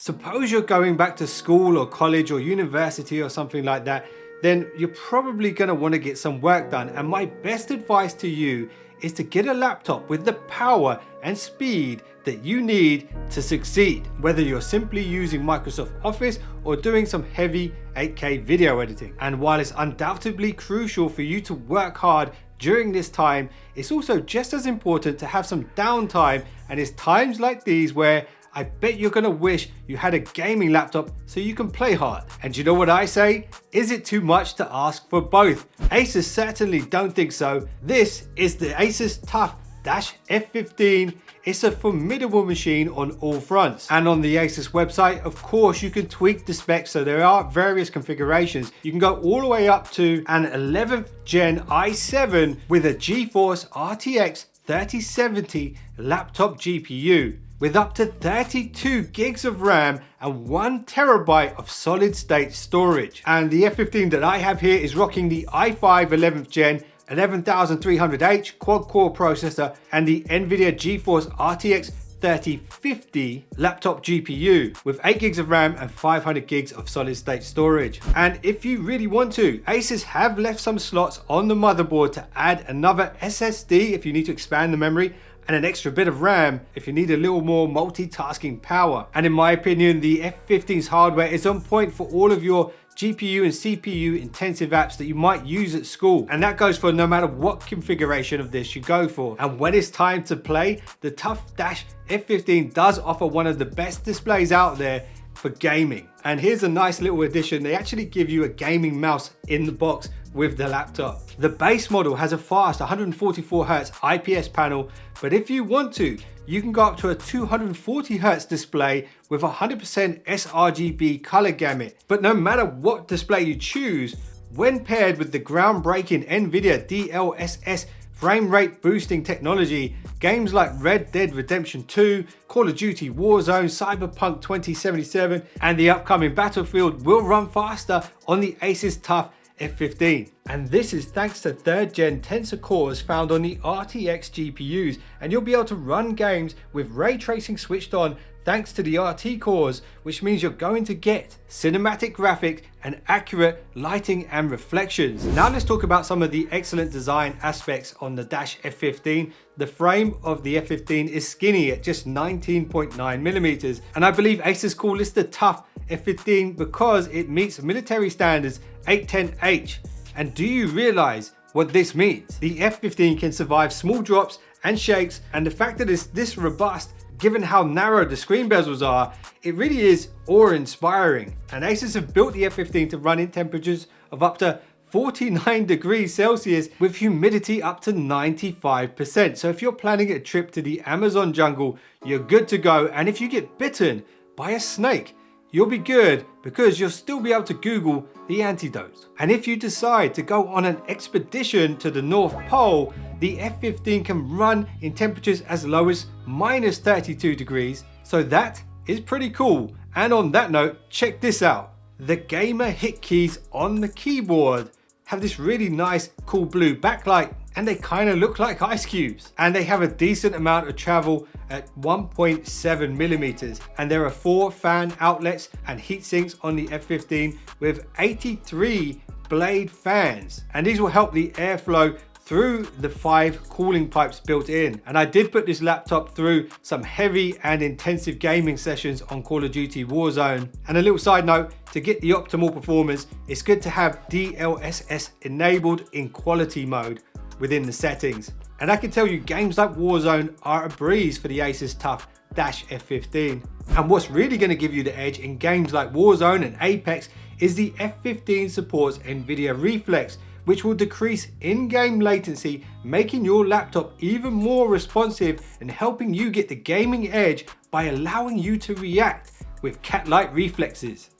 Suppose you're going back to school or college or university or something like that, then you're probably going to want to get some work done. And my best advice to you is to get a laptop with the power and speed that you need to succeed, whether you're simply using Microsoft Office or doing some heavy 8K video editing. And while it's undoubtedly crucial for you to work hard during this time, it's also just as important to have some downtime, and it's times like these where I bet you're gonna wish you had a gaming laptop so you can play hard. And you know what I say? Is it too much to ask for both? Asus certainly don't think so. This is the Asus TUF Dash F15. It's a formidable machine on all fronts. And on the Asus website, of course, you can tweak the specs, so there are various configurations. You can go all the way up to an 11th gen i7 with a GeForce RTX 3070 laptop GPU, with up to 32 gigs of RAM and 1 terabyte of solid state storage. And the F15 that I have here is rocking the i5 11th gen 11300H quad-core processor and the NVIDIA GeForce RTX 3050 laptop GPU with 8 gigs of RAM and 500 gigs of solid state storage. And if you really want to, Asus have left some slots on the motherboard to add another SSD if you need to expand the memory, and an extra bit of RAM if you need a little more multitasking power. And in my opinion, the F15's hardware is on point for all of your GPU and CPU intensive apps that you might use at school. And that goes for no matter what configuration of this you go for. And when it's time to play, the TUF Dash F15 does offer one of the best displays out there for gaming. And here's a nice little addition. They actually give you a gaming mouse in the box with the laptop. The base model has a fast 144Hz IPS panel, but if you want to, you can go up to a 240Hz display with 100% sRGB color gamut. But no matter what display you choose, when paired with the groundbreaking NVIDIA DLSS frame rate boosting technology, games like Red Dead Redemption 2, Call of Duty Warzone, Cyberpunk 2077, and the upcoming Battlefield will run faster on the Asus TUF F15. And this is thanks to 3rd gen Tensor cores found on the RTX GPUs, and you'll be able to run games with ray tracing switched on thanks to the RT cores, which means you're going to get cinematic graphics and accurate lighting and reflections. Now let's talk about some of the excellent design aspects on the Dash F15. The frame of the F15 is skinny at just 19.9 millimeters, and I believe Asus call this the TUF F15 because it meets military standards 810H. And do you realize what this means? The F15 can survive small drops and shakes, and the fact that it's this robust, given how narrow the screen bezels are, it really is awe-inspiring. And Asus have built the F15 to run in temperatures of up to 49 degrees Celsius with humidity up to 95%. So if you're planning a trip to the Amazon jungle, you're good to go. And if you get bitten by a snake, you'll be good because you'll still be able to Google the antidote. And if you decide to go on an expedition to the North Pole, the F15 can run in temperatures as low as -32 degrees. So that is pretty cool. And on that note, check this out. The gamer hit keys on the keyboard have this really nice cool blue backlight, and they kind of look like ice cubes. And they have a decent amount of travel at 1.7 millimeters. And there are 4 fan outlets and heat sinks on the F15 with 83 blade fans. And these will help the airflow through the 5 cooling pipes built in. And I did put this laptop through some heavy and intensive gaming sessions on Call of Duty Warzone. And a little side note, to get the optimal performance, it's good to have DLSS enabled in quality mode within the settings. And I can tell you, games like Warzone are a breeze for the Asus TUF Dash F15. And what's really going to give you the edge in games like Warzone and Apex is the F15 supports NVIDIA Reflex, which will decrease in-game latency, making your laptop even more responsive and helping you get the gaming edge by allowing you to react with cat-like reflexes.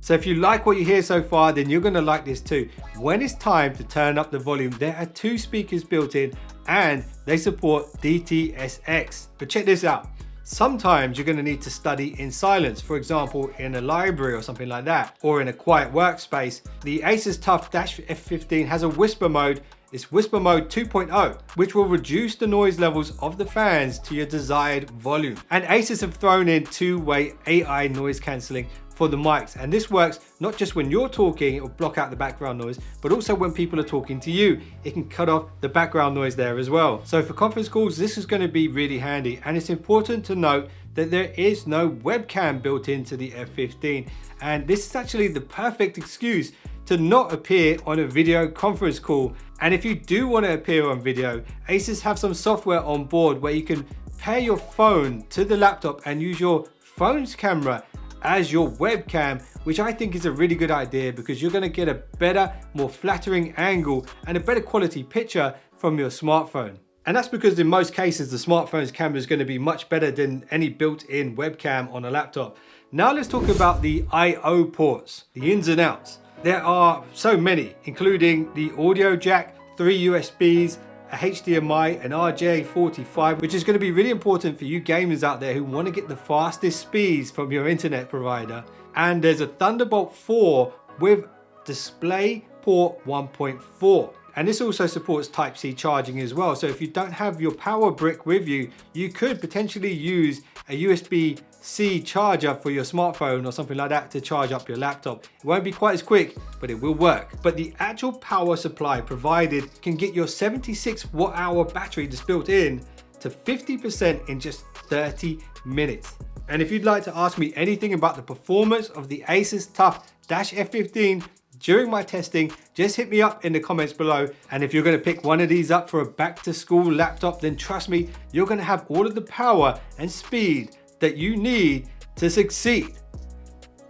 So if you like what you hear so far, then you're going to like this too. When it's time to turn up the volume, there are 2 speakers built in and they support DTS:X. But check this out. Sometimes you're going to need to study in silence, for example in a library or something like that, or in a quiet workspace. The Asus TUF Dash F15 has a whisper mode is Whisper Mode 2.0, which will reduce the noise levels of the fans to your desired volume. And Asus have thrown in two-way AI noise cancelling for the mics, and this works not just when you're talking, it will block out the background noise, but also when people are talking to you, it can cut off the background noise there as well. So for conference calls, this is going to be really handy, and it's important to note that there is no webcam built into the F15, and this is actually the perfect excuse to not appear on a video conference call. And if you do want to appear on video, Asus have some software on board where you can pair your phone to the laptop and use your phone's camera as your webcam, which I think is a really good idea because you're going to get a better, more flattering angle and a better quality picture from your smartphone. And that's because in most cases, the smartphone's camera is going to be much better than any built-in webcam on a laptop. Now let's talk about the I/O ports, the ins and outs. There are so many, including the audio jack, 3 USBs, a HDMI, an RJ45, which is going to be really important for you gamers out there who want to get the fastest speeds from your internet provider. And there's a Thunderbolt 4 with DisplayPort 1.4. And this also supports Type-C charging as well. So if you don't have your power brick with you, you could potentially use a USB-C charger for your smartphone or something like that to charge up your laptop. It won't be quite as quick, but it will work. But the actual power supply provided can get your 76 watt-hour battery that's built in to 50% in just 30 minutes. And if you'd like to ask me anything about the performance of the Asus TUF Dash F15 during my testing, just hit me up in the comments below. And if you're going to pick one of these up for a back to school laptop, then trust me, you're going to have all of the power and speed that you need to succeed.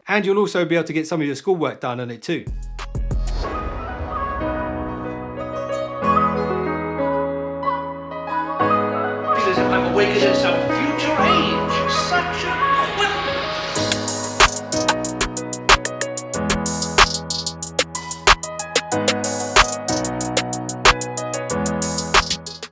And you'll also be able to get some of your schoolwork done on it too.